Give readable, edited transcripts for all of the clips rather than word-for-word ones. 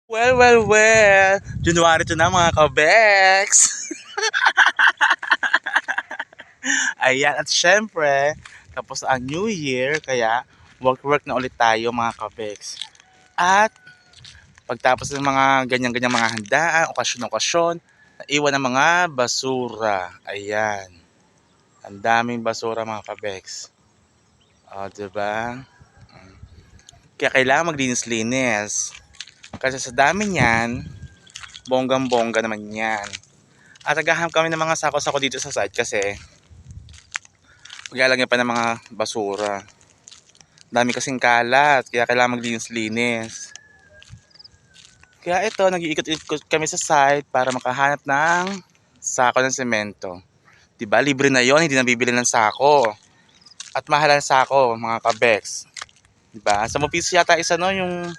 Well. January to na mga kabeks. Ayan, at syempre, tapos ang New Year, kaya work na ulit tayo mga kabeks. At pagtapos ng mga ganyan-ganyan mga handaan, okasyon-okasyon, naiwan ng mga basura. Ayan, ang daming basura mga kabeks. O, diba? Kaya kailangan maglinis-linis. Kasi sa dami niyan, bonggang-bongga naman yan. At naghahanap kami ng mga sako-sako dito sa site kasi maglalagyan pa ng mga basura. Dami kasing kalat, kaya kailangan maglinis-linis. Kaya ito, nag-iikot-ikot kami sa site para makahanap ng sako ng semento. Diba, libre na yon, hindi na bibili ng sako. At mahal ang sako, mga kabeks. Diba, sa piso yata isa no, yung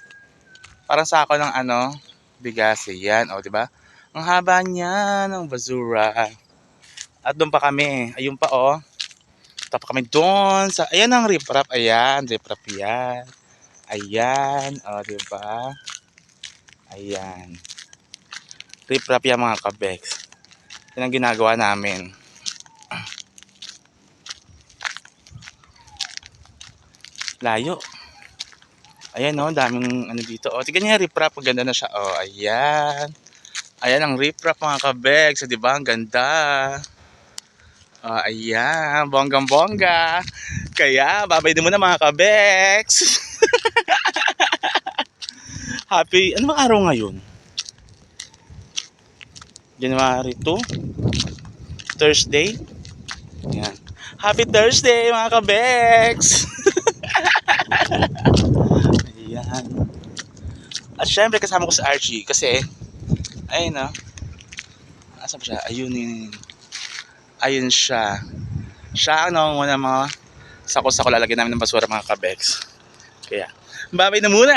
parang sako ng bigas. Yan, o diba? Ang haba niya ng basura. At doon pa kami, ayun pa Tapa kami doon sa, ayan ang riprap, ayan, riprap yan. Ayan, diba? Ayan. Riprap yan mga kabeks. Yan ang ginagawa namin. Layo. Ayan daming dito. Tignan niya riprap, ganda na siya. Ayan. Ayan ang riprap mga kabeks. Diba, ang ganda. Ayan, bonggang-bongga. Kaya, babay din muna mga kabeks. Happy, ano bang araw ngayon? January 2, Thursday. Yan. Happy Thursday mga kabeks! Ayan. At syempre kasama ko si Archie kasi, ayun asan siya? Ayun siya. Siya ang nangunguna mga sako-sako lalagyan namin ng basura mga kabeks. Kaya, babay na muna!